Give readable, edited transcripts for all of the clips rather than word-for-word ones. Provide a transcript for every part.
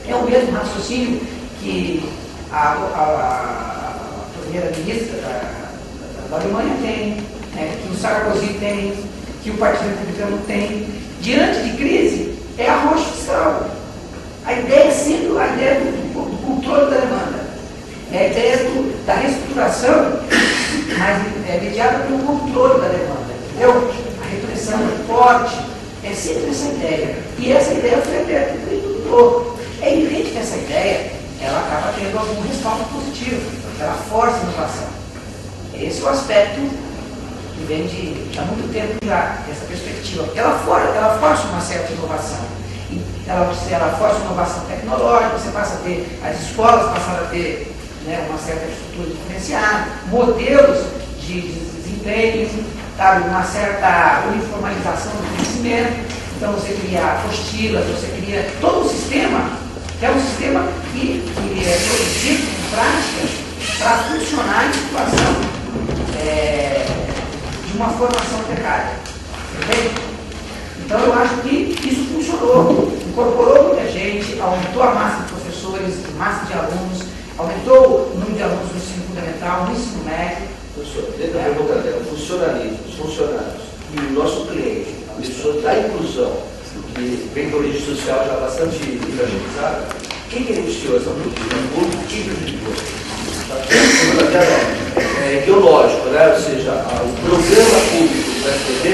É o mesmo raciocínio que a primeira-ministra da Alemanha tem, né, que o Sarkozy tem, que o Partido Republicano tem. Diante de crise, é arroz fiscal. A ideia é sempre a ideia do controle da demanda. É a ideia da reestruturação, mas é mediada pelo controle da demanda. Entendeu? A repressão é forte, é sempre essa ideia. E essa ideia foi aberta pelo produtor. É evidente que essa ideia ela acaba tendo algum respaldo positivo, ela força a inovação. Esse é o aspecto que vem de há muito tempo já, essa perspectiva. Ela força uma certa inovação. E ela força uma inovação tecnológica, você passa a ter, as escolas passaram a ter, né, uma certa estrutura diferenciada, modelos de desempenho, sabe, uma certa uniformização do conhecimento. Então você cria apostilas, você cria todo um sistema, que é um sistema que é produzido em prática para funcionar em situação de uma formação precária. Entende? Então eu acho que isso funcionou, incorporou muita gente, aumentou a massa de professores, massa de alunos, aumentou o número de alunos no ensino fundamental, no ensino médio. Professor, dentro da pergunta dela, os funcionários e o nosso cliente, a pessoa da inclusão, que vem de origem social já bastante evangelizada, quem beneficiou essa política? O público que prejudicou? É ideológico, né? Ou seja, o programa público do SPB,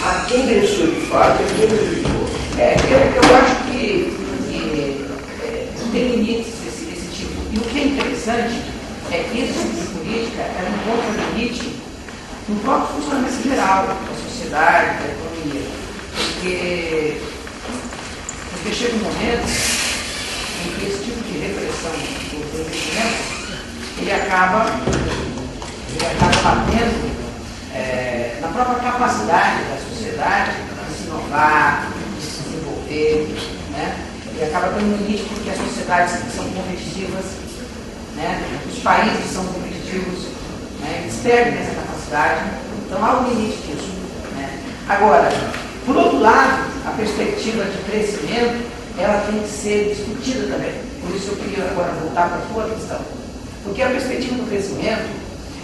a quem beneficiou de fato e a quem prejudicou? Eu acho que tem limites desse tipo. E o que é interessante é que esse tipo de política ela encontra limite no próprio funcionamento geral da sociedade, da economia. Porque chega um momento em que esse tipo de repressão do investimento ele acaba batendo na própria capacidade da sociedade de se inovar, de se desenvolver, né? E acaba tendo um limite porque as sociedades são competitivas, né? Os países são competitivos, né? Eles perdem essa capacidade, então há um limite disso, né? Agora, por outro lado, a perspectiva de crescimento ela tem que ser discutida também. Por isso eu queria agora voltar para a sua questão. Porque a perspectiva do crescimento,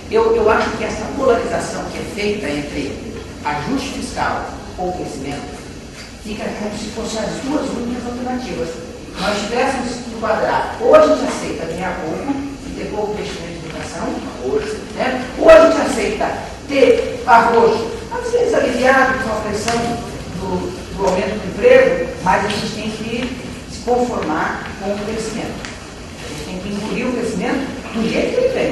eu acho que essa polarização que é feita entre ajuste fiscal ou crescimento, fica como se fossem as duas únicas alternativas. Nós tivéssemos que enquadrar, ou a gente aceita ganhar pouco e ter pouco investimento em educação, né? Ou a gente aceita ter arrojo, às vezes aliviado com a pressão do aumento do emprego, mas a gente tem que se conformar com o crescimento. A gente tem que engolir o crescimento do jeito que ele vem.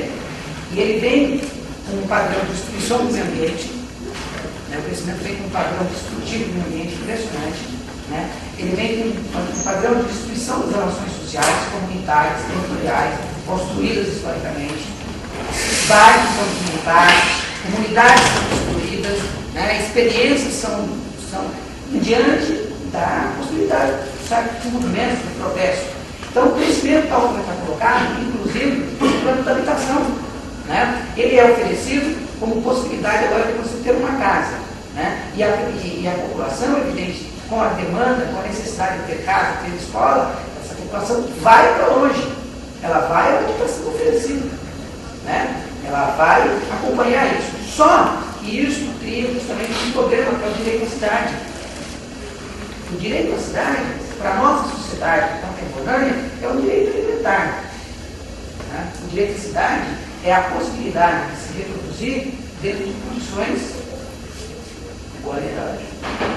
E ele vem com um padrão de destruição do meio ambiente, né? O crescimento vem com um padrão destrutivo do meio ambiente impressionante, né? Ele vem com um padrão de destruição das relações sociais, comunitárias, territoriais, construídas historicamente, bairros são desmontados, comunidades são destruídas, né? Experiências são diante da possibilidade, sabe, de movimentos, de protesto. Então, o crescimento tal como está colocado, inclusive, no plano da habitação, né? Ele é oferecido como possibilidade agora de você ter uma casa, né? E a população, evidente, com a demanda, com a necessidade de ter casa, ter escola, essa população vai para longe. Ela vai onde está sendo oferecido, né? Ela vai acompanhar isso. Só que isso cria justamente um problema que é o direito à cidade. O direito à cidade, para a nossa sociedade contemporânea, é um direito elementar. Né? O direito à cidade é a possibilidade de se reproduzir dentro de condições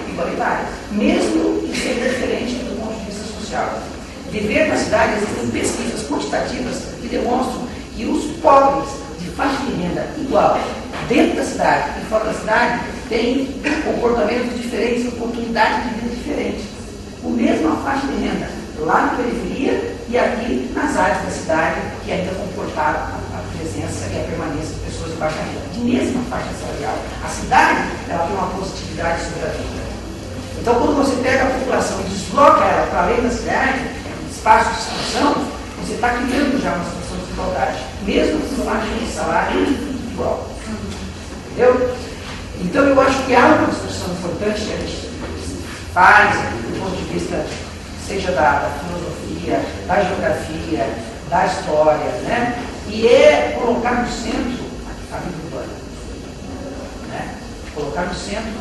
igualitárias, mesmo que seja diferente do ponto de vista social. Viver na cidade, existem pesquisas quantitativas que demonstram que os pobres de faixa de renda igual, dentro da cidade e fora da cidade, têm comportamentos diferentes, oportunidades de vida diferentes. O mesmo a faixa de renda lá na periferia e aqui nas áreas da cidade que ainda comportaram a presença e a permanência de pessoas de baixa renda, de mesma faixa salarial. A cidade ela tem uma positividade sobre a vida. Então, quando você pega a população e desloca ela para além da cidade, espaço de expansão, você está criando já uma situação de desigualdade, mesmo com faixa de salário igual. Entendeu? Então, eu acho que há uma discussão importante que a gente faz, do ponto de vista, seja da filosofia, da geografia, da história, né? E é colocar no centro a vida urbana. Né? Colocar no centro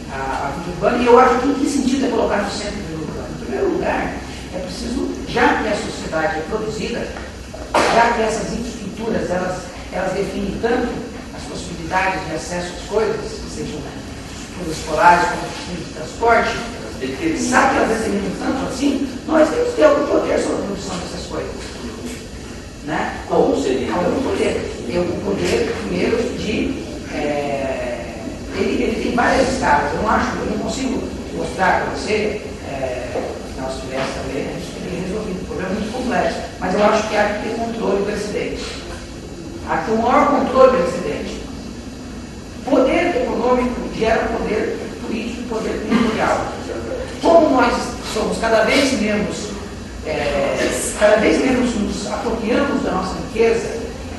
a vida urbana, e eu acho que em que sentido é colocar no centro a vida urbana? Em primeiro lugar, é preciso, já que a sociedade é produzida, já que essas infraestruturas, elas definem tanto as possibilidades de acesso às coisas, sejam estruturas escolares, como de transporte, sabe que elas determinam tanto assim, nós temos que ter algum poder sobre a produção dessas coisas. Né? Como seria? Algum poder. Tem o poder, primeiro, de... ele tem várias escalas. Eu não consigo mostrar para você, se nós tivéssemos a ver, a gente teria resolvido. O problema é muito complexo. Mas eu acho que há que ter controle do excedente. Há que ter o maior controle do excedente. Poder econômico gera poder político e poder territorial. Como nós somos cada vez menos nos apropriamos da nossa riqueza,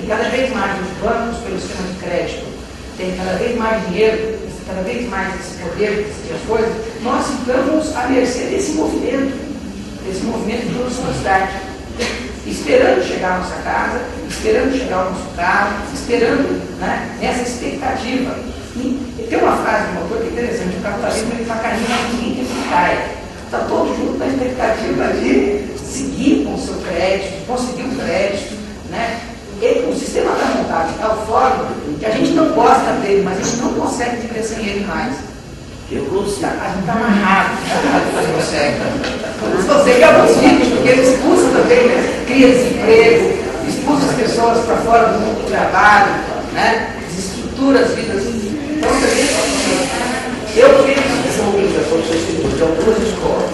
e cada vez mais os bancos, pelo sistema de crédito, têm cada vez mais dinheiro, cada vez mais esse poder de decidir as coisas, nós ficamos à mercê desse movimento de velocidade, esperando chegar à nossa casa, esperando chegar ao nosso carro, esperando, né, nessa expectativa. E tem uma frase de um autor que é interessante: o capitalismo ele está caindo, mas ninguém quer que caia. Está todo junto na expectativa de seguir com o seu crédito, de conseguir um crédito. Né? E o sistema está montado de tal forma que a gente não gosta dele, mas a gente não consegue viver sem ele mais. Eu consigo. A gente está amarrado, não consegue. Você que é os filhos, porque ele expulsa também, né? Cria desemprego, expulsa as pessoas para fora do mundo do trabalho, né? Desestrutura as vidas. Então, eu vejo essa mobilização de algumas escolas.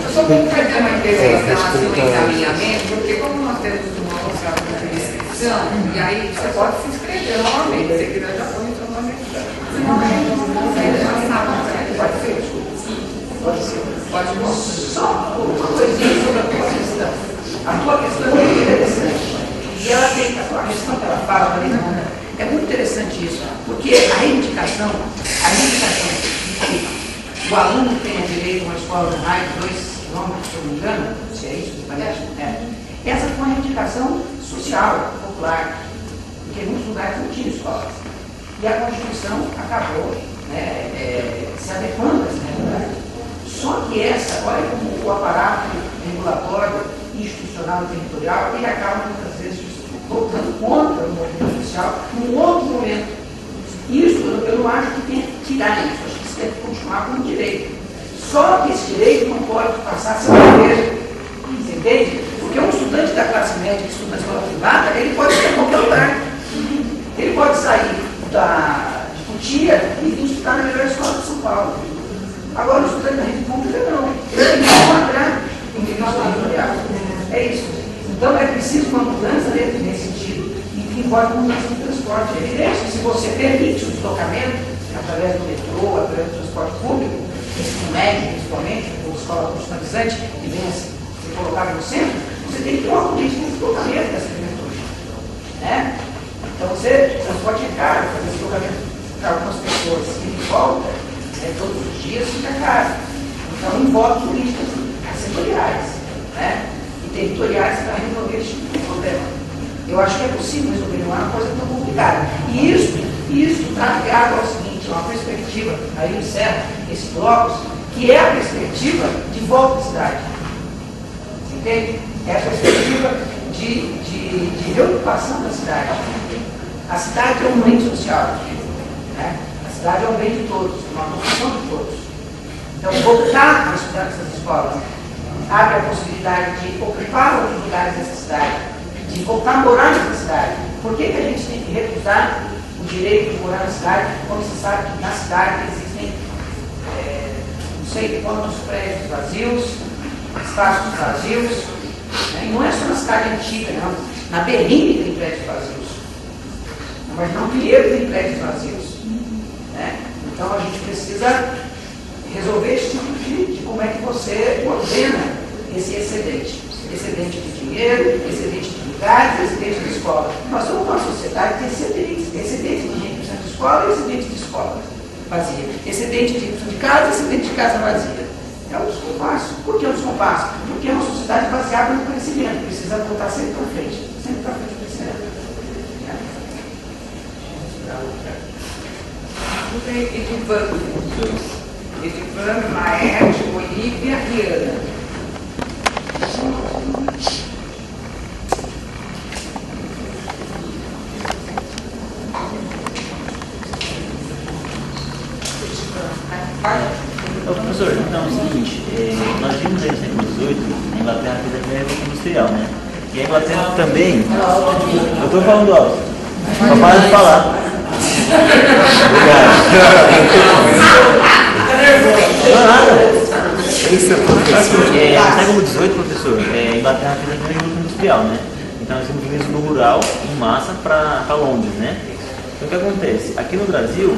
Eu só vou fazer uma intervenção assim, um encaminhamento, porque como nós temos uma outra inscrição, e aí você pode se inscrever novamente, se você quiser já põe o seu nome aqui. Senão a gente não consegue passar, pode ser? Pode ser. Pode ser. Só uma coisinha sobre a tua questão. A tua questão é muito interessante. E ela tem, a tua questão que ela fala ali, é muito interessante isso, porque a reivindicação de que o aluno tenha direito a uma escola de raio de 2 quilômetros, se eu não me engano, se é isso, essa foi uma reivindicação social, popular, porque em muitos lugares não tinha escolas. E a Constituição acabou, né, se adequando a essa realidade. Só que olha como o aparato regulatório, institucional e territorial, ele acaba muitas vezes voltando contra o movimento social num outro momento. Isso eu não acho que tem que tirar isso, acho que isso deve continuar como direito. Só que esse direito não pode passar a ser um dever. Você entende? Porque um estudante da classe média que estuda na escola privada, ele pode ir a qualquer lugar. Ele pode sair de Cotia e vir estudar na melhor escola de São Paulo. Agora o estudante da rede pública não. Ele tem que encontrar um nível territorial. É isso. Então é preciso uma mudança nesse sentido, e que envolve uma mudança de transporte. É evidente que se você permite o deslocamento através do metrô, através do transporte público, ensino médio principalmente, ou escola profissionalizante, que venha ser colocado no centro, você tem que ter uma política de deslocamento dessa juventude. Né? Então o transporte é caro, fazer deslocamento para algumas pessoas que volta, todos os dias fica caro. Então envolve políticas setoriais. Né? Territoriais para resolver esse tipo de problema. Eu acho que é possível resolver, não é uma coisa tão complicada. E isso está ligado ao seguinte, uma perspectiva, aí eu encerro esse bloco, que é a perspectiva de volta à cidade. Você entende? É a perspectiva de reocupação da cidade. A cidade é um bem social. Né? A cidade é um bem de todos, uma construção de todos. Então, voltar a estudar nessas escolas abre a possibilidade de ocupar outros lugares dessa cidade, de voltar a morar nessa cidade. Por que a gente tem que recusar o direito de morar na cidade, quando se sabe que na cidade existem, não sei quantos prédios vazios, espaços vazios, né? E não é só na cidade antiga, não. Na Berrini tem prédios vazios. Mas não Pinheiro tem prédios vazios. Né? Então a gente precisa resolver esse tipo de como é que você ordena esse excedente. Excedente de dinheiro, excedente de lugares, excedente de escola. Nós somos uma sociedade que tem excedente. Excedente de gente de escola e excedente de escola vazia. Excedente de casa e excedente de casa vazia. É um descompasso. Por que um descompasso? Porque é uma sociedade baseada baseado no crescimento, precisa voltar sempre para frente o crescimento. Edivando, Laerte, Olívia e Ana. Professor, então é o seguinte, nós vimos aí no século XVIII, a Inglaterra fez a primeira revolução industrial, né? E a Inglaterra também. Eu estou falando alto. Só para de falar. Obrigado. Não é nada. No século XVIII, professor, a Inglaterra fez a primeira revolução industrial, né? Então nós temos um êxodo rural em massa para Londres, né? Então o que acontece? Aqui no Brasil,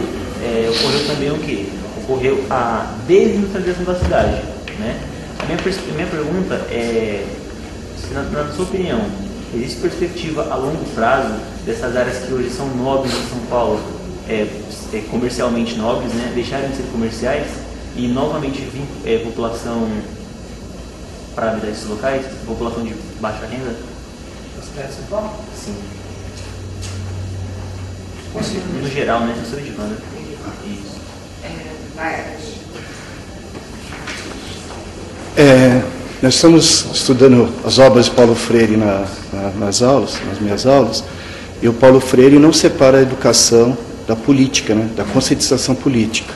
ocorreu também o quê? Ocorreu a desindustrialização da cidade, né? A minha pergunta é, se na sua opinião, existe perspectiva a longo prazo dessas áreas que hoje são nobres em São Paulo, comercialmente nobres, né, deixarem de ser comerciais e novamente vir população para habitar esses locais, população de baixa renda? Na cidade de São Paulo? Sim. No geral, né? Eu sou de banda. Isso. Nós estamos estudando as obras de Paulo Freire nas minhas aulas, e o Paulo Freire não separa a educação da política, né, da conscientização política.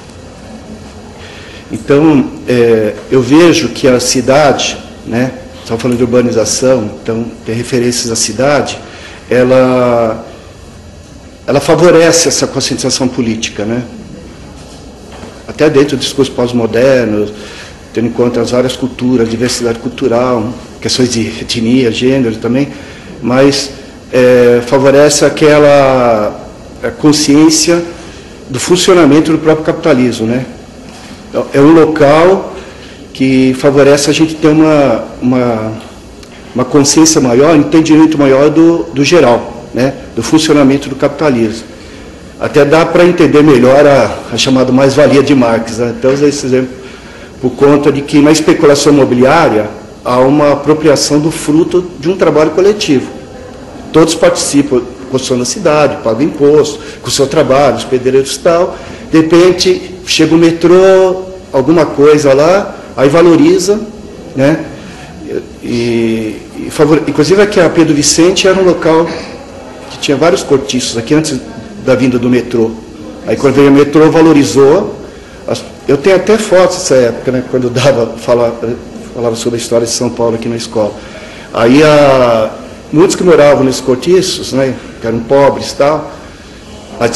Então, eu vejo que a cidade, né, estamos falando de urbanização, então tem referências à cidade, ela favorece essa conscientização política, né? Até dentro do discurso pós-moderno, tendo em conta as várias culturas, diversidade cultural, questões de etnia, gênero também, mas favorece aquela consciência do funcionamento do próprio capitalismo, né? É um local que favorece a gente ter uma consciência maior, um entendimento maior do geral, né? Do funcionamento do capitalismo. Até dá para entender melhor a chamada mais-valia de Marx, né? Até usar esse exemplo por conta de que na especulação imobiliária há uma apropriação do fruto de um trabalho coletivo. Todos participam, construindo a cidade, pagam imposto, com o seu trabalho, os pedreiros e tal. De repente, chega o metrô, alguma coisa lá, aí valoriza, né? Inclusive aqui a Pedro Vicente era um local que tinha vários cortiços aqui antes da vinda do metrô. Aí quando veio o metrô, valorizou. Eu tenho até fotos dessa época, né, quando falava sobre a história de São Paulo aqui na escola. Aí muitos que moravam nesses cortiços, né, que eram pobres e tal,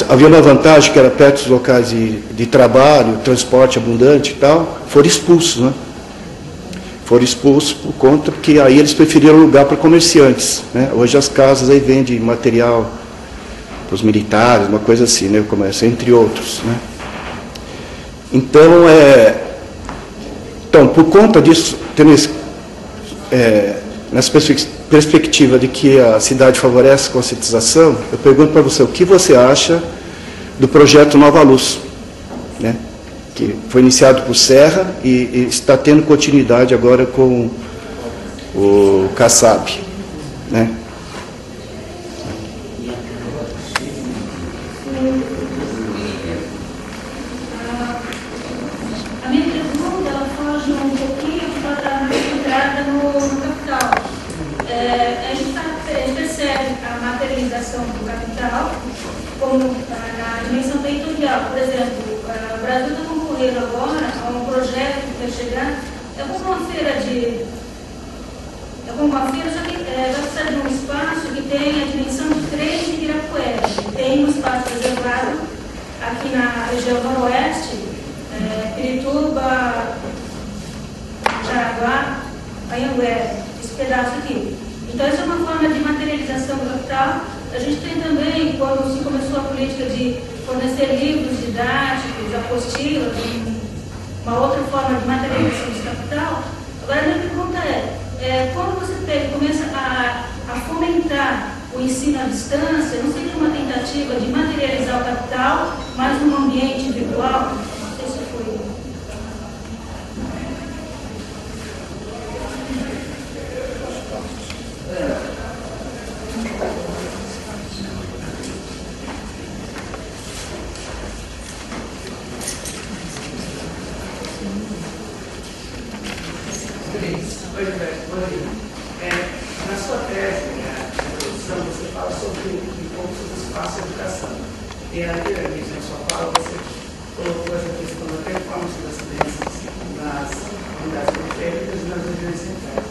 havia uma vantagem que era perto dos locais de trabalho, transporte abundante e tal, foram expulsos, né? Foram expulsos por conta que aí eles preferiram lugar para comerciantes, né? Hoje as casas aí vendem material para os militares, uma coisa assim, né, o comércio, entre outros, né? Então, por conta disso, nessa perspectiva de que a cidade favorece a conscientização, eu pergunto para você, o que você acha do projeto Nova Luz, né, que foi iniciado por Serra e está tendo continuidade agora com o Kassab, né? Do capital, como na dimensão territorial. Por exemplo, o Brasil está concorrendo agora a um projeto que vai chegar, é como uma feira, só que vai precisar de um espaço que tem a dimensão de 3 de Ibirapuera. Tem um espaço reservado aqui na região noroeste, Pirituba, Jaraguá, Anhanguera, esse pedaço aqui. Então, essa é uma forma de materialização do capital. A gente tem também, quando se começou a política de fornecer livros didáticos, apostilas, uma outra forma de materialização do capital. Agora, a minha pergunta quando você começa a fomentar o ensino à distância, não seria uma tentativa de materializar o capital, mas num ambiente virtual? Não sei se foi. Na sua tese, na introdução, você fala sobre como se faça a educação. E anteriormente, na sua fala, você colocou essa questão da performance das crianças nas unidades periféricas e nas regiões centrais.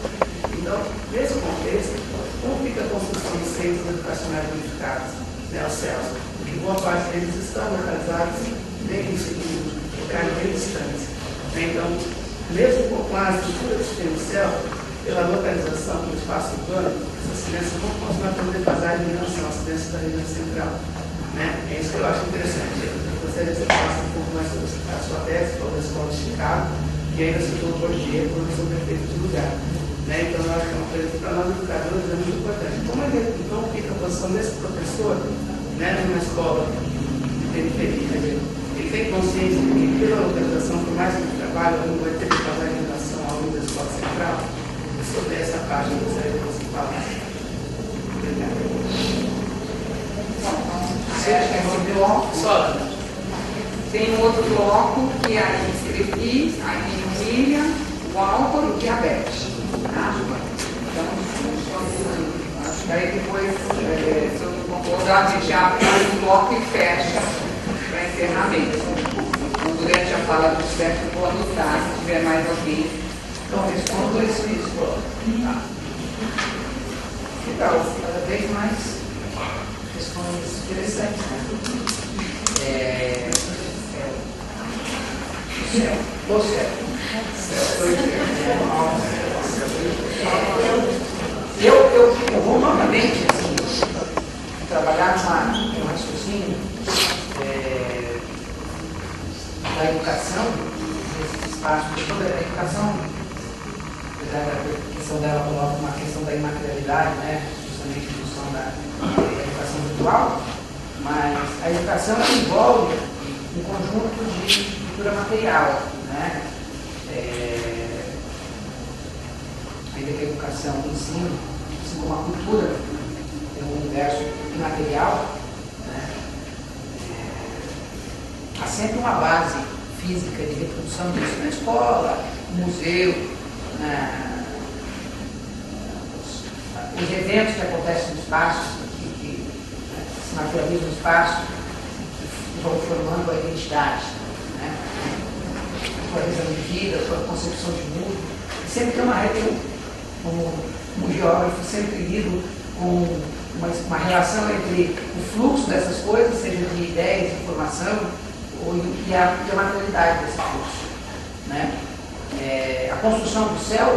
Então, nesse contexto, como fica a construção de centros educacionais unificados, né, os CELS? Porque boa parte deles estão localizados bem locais bem distantes. Então, mesmo com a estrutura do sistema CEL, pela localização do espaço urbano, essas crianças vão continuar tendo defasagem em relação às crianças da região central. Né? É isso que eu acho interessante. Eu gostaria que você falasse um pouco mais sobre a sua tese, sobre a escola de Chicago, e ainda citou o Bourdieu, professor prefeito de lugar. Né? Então, eu acho que é uma coisa que para nós educadores é muito importante. Então, fica a posição desse professor, né, numa escola de periferia? Ele tem consciência de que, pela localização, por mais que ele trabalhe, ele não vai ter defasagem em relação ao aluno da escola central? Sobre essa parte, eu gostaria que você falasse. Obrigado. Esse bloco, tem um outro bloco que é a Escrevi, a Emília, o Álvaro e a Beth. Tá? Então, acho que aí depois, se eu não concordar, a gente abre o bloco e fecha para encerramento. Então, durante a fala do Sérgio, eu vou anotar, se tiver mais alguém. Então, respondo esse bloco. Tá. Legal, cada vez mais questões interessantes. O céu. Eu vou novamente assim, trabalhar no raciocínio da educação, nesse espaço, toda a educação, apesar da questão dela coloca uma questão da imaterialidade, né, justamente em função da educação virtual, mas a educação envolve um conjunto de cultura material, né? Ainda que a educação, o ensino, assim como a cultura, é um universo imaterial, né? Há sempre uma base física de reprodução disso na escola, no museu, os eventos que acontecem no espaço, que se materializam no espaço, que vão formando a identidade, né? A sua visão de vida, a sua concepção de mundo. Sempre tem uma relação, como geógrafo, sempre lido com uma relação entre o fluxo dessas coisas, seja de ideias, de informação, e a materialidade desse fluxo, né? A construção do céu,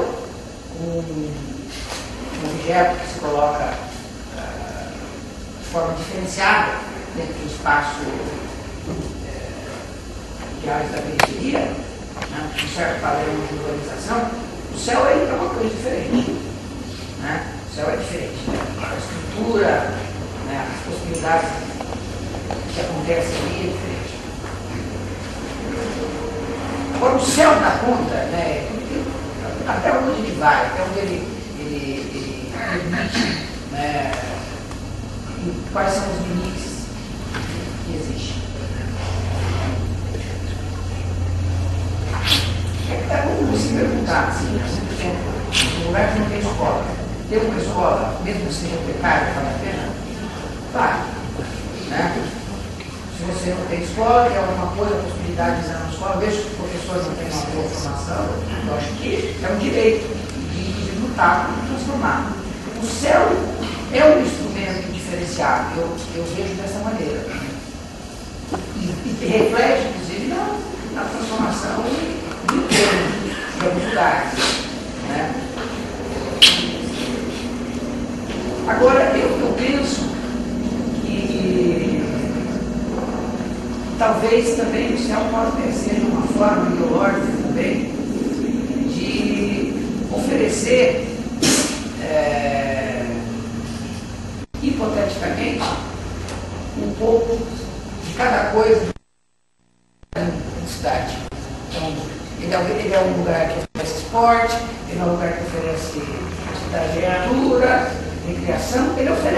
um objeto que se coloca de forma diferenciada dentro do espaço de áreas da periferia, né, um certo padrão de urbanização, o céu é uma coisa diferente. Né? O céu é diferente. A estrutura, né, as possibilidades que acontecem ali é diferente. Agora, o céu dá conta, né, até onde ele vai, até onde ele permite, né, quais são os limites que existem. É como se perguntar, assim, um lugar que não tem escola, ter uma escola, mesmo que seja precária, vale a pena? Vale. Né? Se você não tem escola, tem alguma coisa, a possibilidade de ir na escola, veja que o professor não tem uma boa formação, eu acho que é um direito de lutar para transformar. O céu é um instrumento diferenciado, eu vejo dessa maneira. E reflete, inclusive, na transformação do entorno, de alguns lugares. Né? Agora, eu penso que talvez também o céu pode ser uma forma ideológica também de oferecer, hipoteticamente, um pouco de cada coisa da cidade. Então, ele é um lugar que oferece esporte, ele é um lugar que oferece literatura, recreação, ele oferece